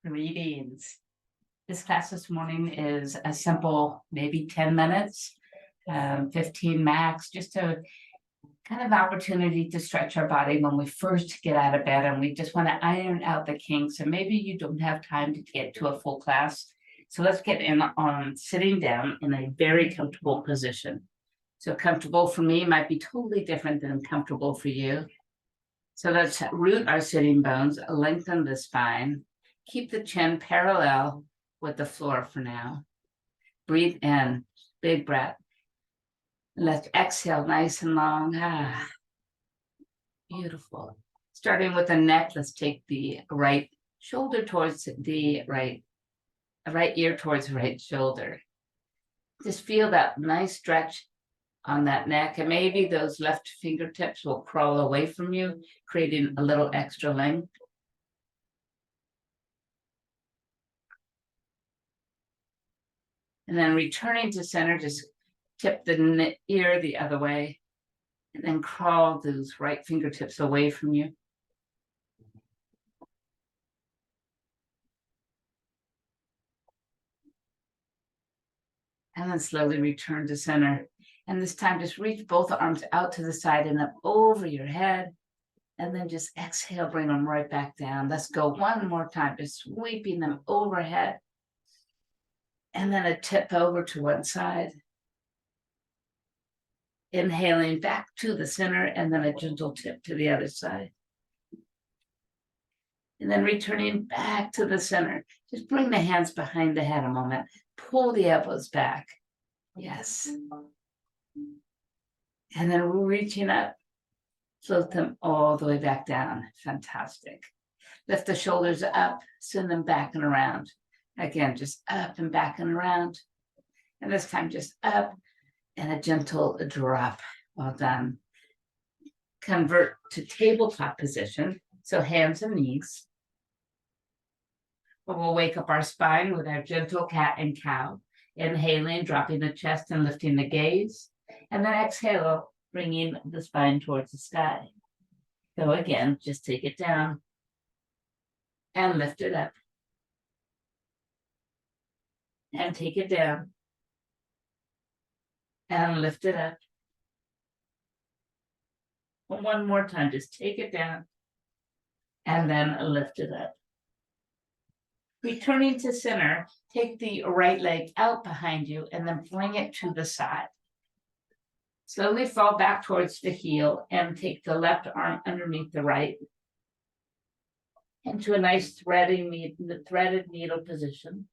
Greetings. This class this morning is a simple, maybe 10 minutes, 15 max, just a kind of opportunity to stretch our body when we first get out of bed and we just want to iron out the kinks. And maybe you don't have time to get to a full class. So let's get in on sitting down in a very comfortable position. So comfortable for me might be totally different than comfortable for you. So let's root our sitting bones, lengthen the spine, keep the chin parallel with the floor for now. Breathe in, big breath. Let's exhale nice and long. Beautiful. Starting with the neck, let's take the right shoulder towards the right ear towards the right shoulder. Just feel that nice stretch on that neck, and maybe those left fingertips will crawl away from you, creating a little extra length. And then returning to center, just tip the ear the other way, and then crawl those right fingertips away from you. And then slowly return to center. And this time, just reach both arms out to the side and up over your head. And then just exhale, bring them right back down. Let's go one more time, just sweeping them overhead. And then a tip over to one side. Inhaling back to the center, and then a gentle tip to the other side. And then returning back to the center. Just bring the hands behind the head a moment. Pull the elbows back. Yes. And then reaching up. Float them all the way back down. Fantastic. Lift the shoulders up. Send them back and around. Again, just up and back and around. And this time just up. And a gentle drop. Well done. Convert to tabletop position. So hands and knees. We'll wake up our spine with our gentle cat and cow. Inhaling, dropping the chest and lifting the gaze. And then exhale, bringing the spine towards the sky. So again, just take it down. And lift it up. And take it down. And lift it up. One more time, just take it down. And then lift it up. Returning to center, take the right leg out behind you and then bring it to the side. Slowly fall back towards the heel and take the left arm underneath the right into a nice threaded needle position.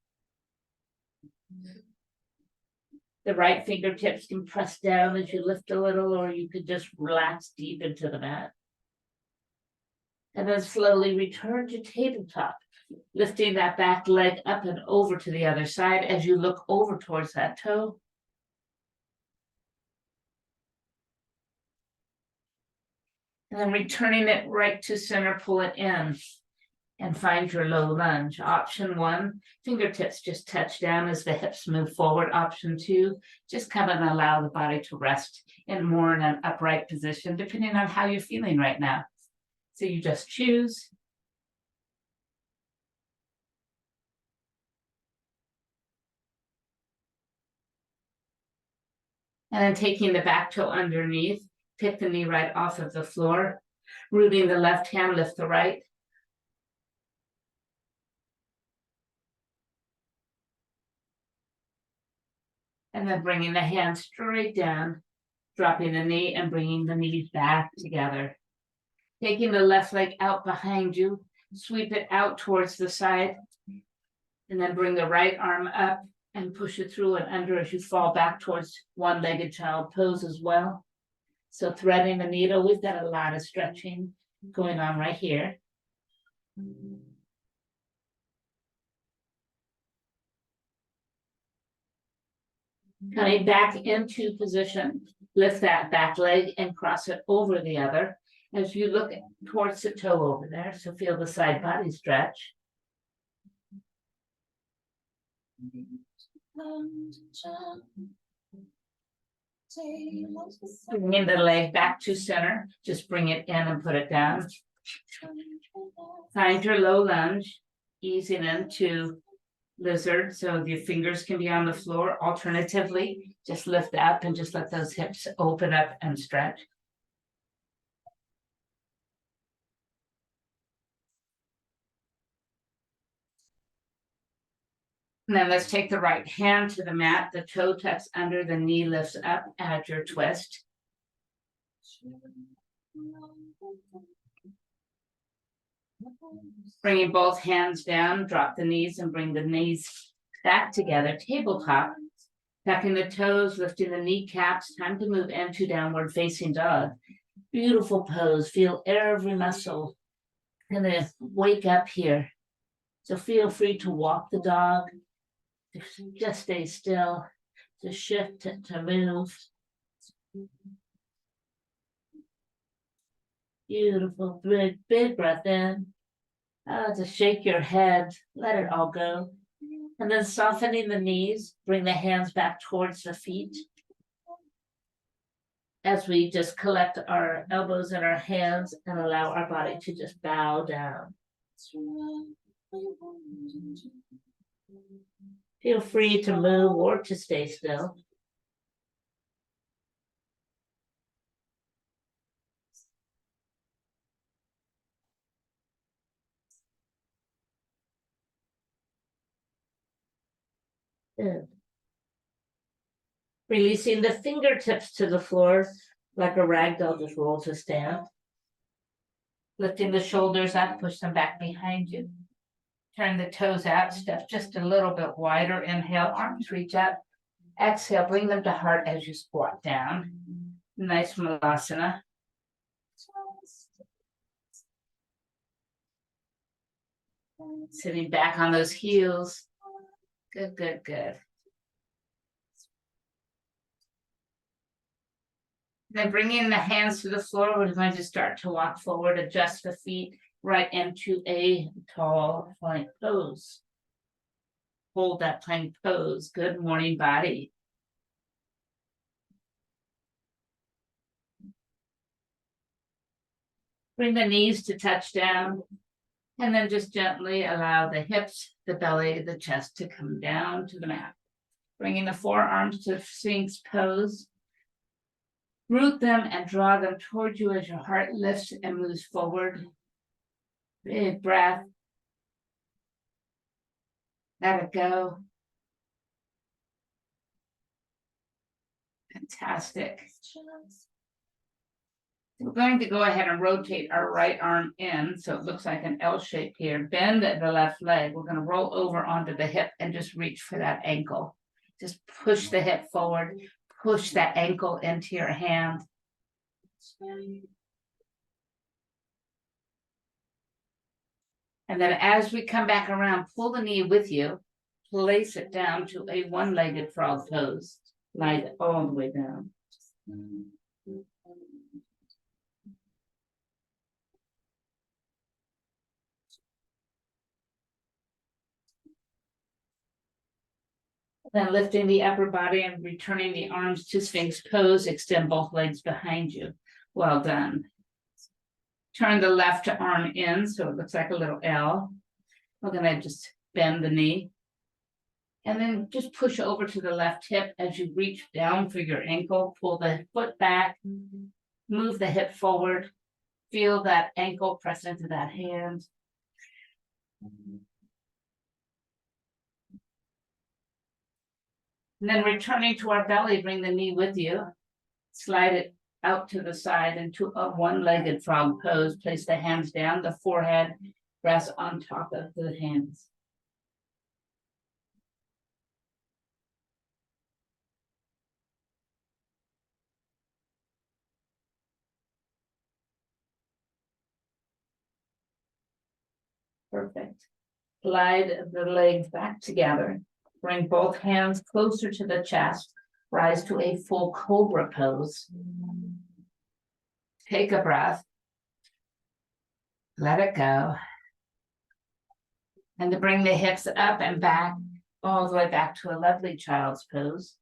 The right fingertips can press down as you lift a little, or you could just relax deep into the mat. And then slowly return to tabletop, lifting that back leg up and over to the other side as you look over towards that toe. And then returning it right to center, pull it in. And find your low lunge. Option 1, fingertips just touch down as the hips move forward. Option 2, just come and allow the body to rest in more in an upright position, depending on how you're feeling right now. So you just choose. And then taking the back toe underneath, pick the knee right off of the floor. Rooting the left hand, lift the right. And then bringing the hands straight down, dropping the knee and bringing the knees back together. Taking the left leg out behind you, sweep it out towards the side, and then bring the right arm up and push it through and under as you fall back towards one-legged child pose as well. So threading the needle, we've got a lot of stretching going on right here. Coming back into position, lift that back leg and cross it over the other as you look towards the toe over there. So feel the side body stretch. Bringing the leg back to center, just bring it in and put it down. Find your low lunge. easing into lizard, so your fingers can be on the floor. Alternatively, just lift up and just let those hips open up and stretch. And then let's take the right hand to the mat. The toe tucks under, the knee lifts up, add your twist. Bringing both hands down, drop the knees and bring the knees back together, tabletop. Tucking the toes, lifting the kneecaps. Time to move into downward facing dog. Beautiful pose. Feel every muscle. Gonna wake up here. So feel free to walk the dog. Just stay still. To shift, to move. Beautiful. Big breath in. Just shake your head. Let it all go. And then softening the knees, bring the hands back towards the feet. As we just collect our elbows and our hands and allow our body to just bow down. Feel free to move or to stay still. Good. Releasing the fingertips to the floor like a rag doll, just roll to stand. Lifting the shoulders up, push them back behind you. Turn the toes out, step just a little bit wider. Inhale, arms reach up. Exhale, bring them to heart as you squat down. Nice Malasana. Sitting back on those heels. Good, good, good. Then bringing the hands to the floor, we're going to start to walk forward, adjust the feet right into a tall plank pose. Hold that plank pose. Good morning, body. Bring the knees to touch down, and then just gently allow the hips, the belly, the chest to come down to the mat. Bringing the forearms to Sphinx pose. Root them and draw them towards you as your heart lifts and moves forward. Big breath. Let it go. Fantastic. We're going to go ahead and rotate our right arm in so it looks like an L shape here. Bend the left leg. We're going to roll over onto the hip and just reach for that ankle. Just push the hip forward. Push that ankle into your hand. And then as we come back around, pull the knee with you. Place it down to a one-legged frog pose. Slide it all the way down. Then lifting the upper body and returning the arms to Sphinx pose. Extend both legs behind you. Well done. Turn the left arm in so it looks like a little L. We're going to just bend the knee. And then just push over to the left hip as you reach down for your ankle. Pull the foot back. Move the hip forward. Feel that ankle press into that hand. And then returning to our belly, bring the knee with you. Slide it out to the side into a one-legged frog pose. Place the hands down, the forehead rests on top of the hands. Perfect. Glide the legs back together. Bring both hands closer to the chest. Rise to a full cobra pose. Take a breath. Let it go. And to bring the hips up and back, all the way back to a lovely child's pose.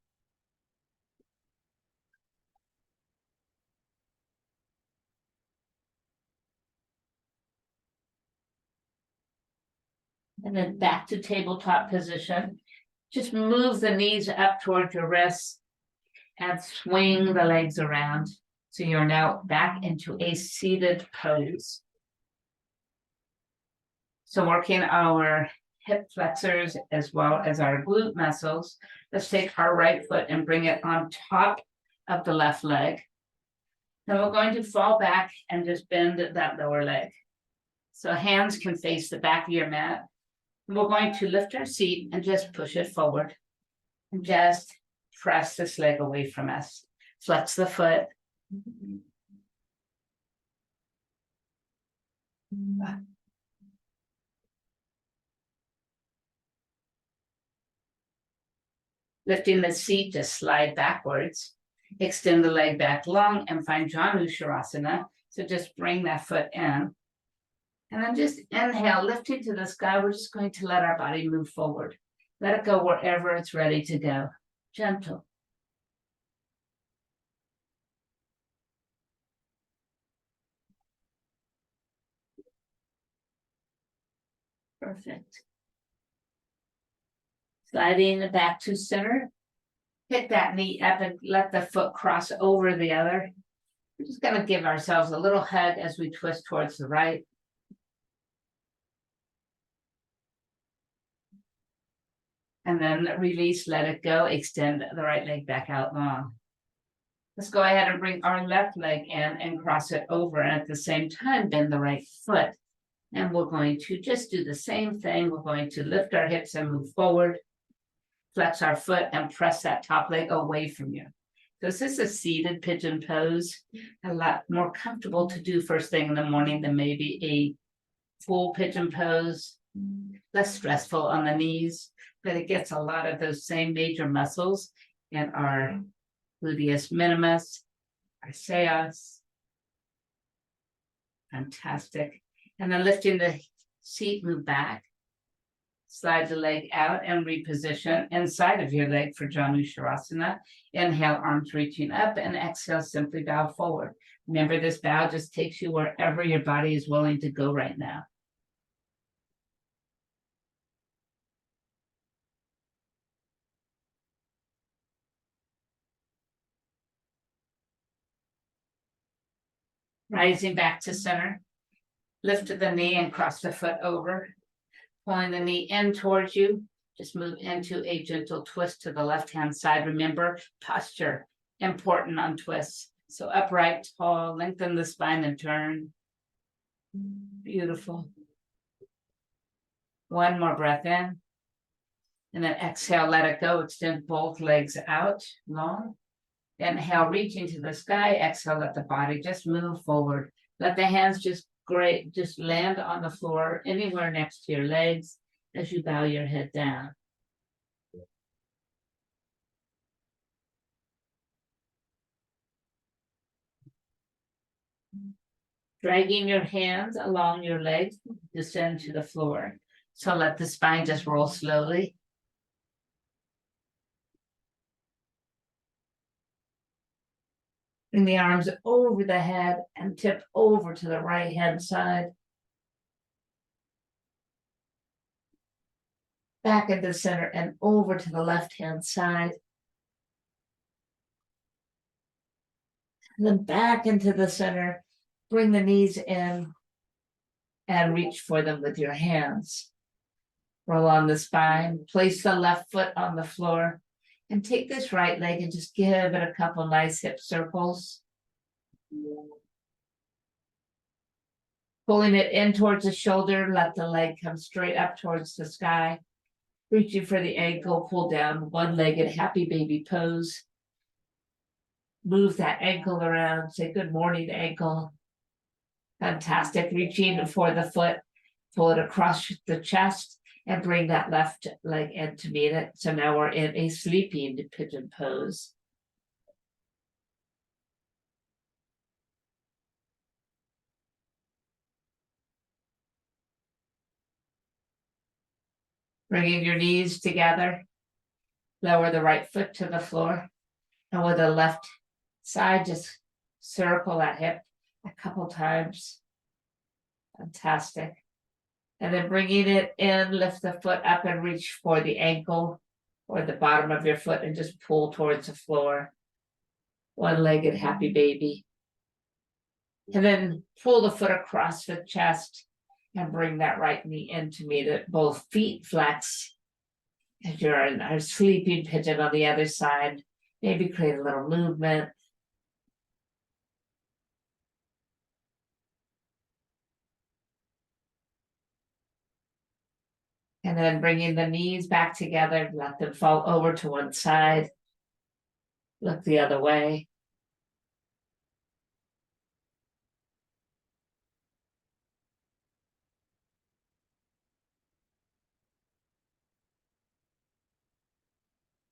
And then back to tabletop position. Just move the knees up towards your wrists and swing the legs around. So you're now back into a seated pose. So working our hip flexors as well as our glute muscles. Let's take our right foot and bring it on top of the left leg. Then we're going to fall back and just bend that lower leg. So hands can face the back of your mat. We're going to lift our seat and just push it forward. And just press this leg away from us. Flex the foot. Lifting the seat, just slide backwards. Extend the leg back long and find Janu Shavasana. So just bring that foot in. And then just inhale, lifting to the sky. We're just going to let our body move forward. Let it go wherever it's ready to go. Gentle. Perfect. Sliding back to center. Pick that knee up and let the foot cross over the other. We're just going to give ourselves a little hug as we twist towards the right. And then release, let it go, extend the right leg back out long. Let's go ahead and bring our left leg in and cross it over, and at the same time bend the right foot. And we're going to just do the same thing. We're going to lift our hips and move forward, flex our foot and press that top leg away from you. So this is a seated pigeon pose, a lot more comfortable to do first thing in the morning than maybe a full pigeon pose, less stressful on the knees, but it gets a lot of those same major muscles in our gluteus minimus, our psoas. Fantastic. And then lifting the seat, move back, slide the leg out and reposition inside of your leg for Janu Shavasana. Inhale, arms reaching up, and exhale, simply bow forward. Remember, this bow just takes you wherever your body is willing to go right now. Rising back to center. Lift the knee and cross the foot over. Pulling the knee in towards you. Just move into a gentle twist to the left-hand side. Remember, posture, important on twists. So upright, tall, lengthen the spine and turn. Beautiful. One more breath in. And then exhale, let it go. Extend both legs out long. Inhale, reaching to the sky. Exhale, let the body just move forward. Let the hands just land on the floor anywhere next to your legs as you bow your head down. Dragging your hands along your legs, descend to the floor. So let the spine just roll slowly. Bring the arms over the head and tip over to the right hand side. Back into center and over to the left hand side. And then back into the center. Bring the knees in and reach for them with your hands. Roll on the spine. Place the left foot on the floor. And take this right leg and just give it a couple nice hip circles. Pulling it in towards the shoulder, let the leg come straight up towards the sky. Reaching for the ankle, pull down, one-legged happy baby pose. Move that ankle around, say good morning, ankle. Fantastic, reaching for the foot, pull it across the chest. And bring that left leg in to meet it. So now we're in a sleeping pigeon pose. Bringing your knees together. Lower the right foot to the floor. And with the left side, just circle that hip a couple times. Fantastic. And then bringing it in, lift the foot up and reach for the ankle or the bottom of your foot and just pull towards the floor. One-legged happy baby. And then pull the foot across the chest and bring that right knee into me, that both feet flex. If you're in a sleeping pigeon on the other side, maybe create a little movement. And then bringing the knees back together, let them fall over to one side. Look the other way.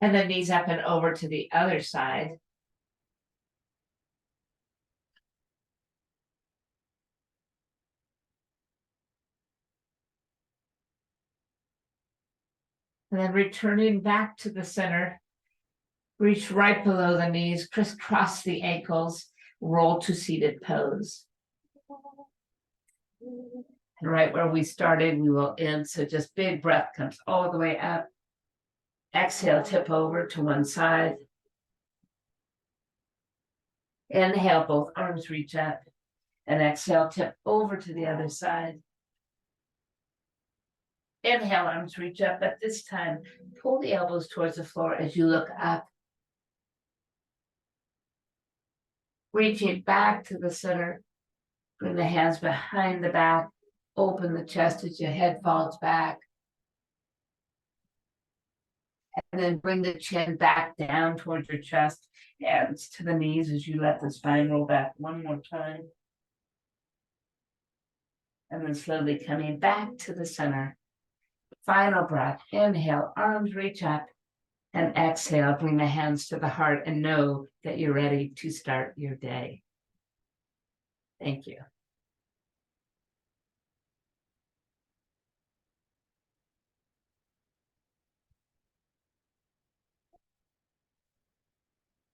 And then knees up and over to the other side. And then returning back to the center. Reach right below the knees, crisscross the ankles, roll to seated pose. And right where we started, we will end. So just big breath comes all the way up. Exhale, tip over to one side. Inhale, both arms reach up. And exhale, tip over to the other side. Inhale, arms reach up, but this time, pull the elbows towards the floor as you look up. Reaching back to the center. Bring the hands behind the back. Open the chest as your head falls back. And then bring the chin back down towards your chest. Hands to the knees as you let the spine roll back one more time. And then slowly coming back to the center. Final breath. Inhale, arms reach up. And exhale, bring the hands to the heart and know that you're ready to start your day. Thank you.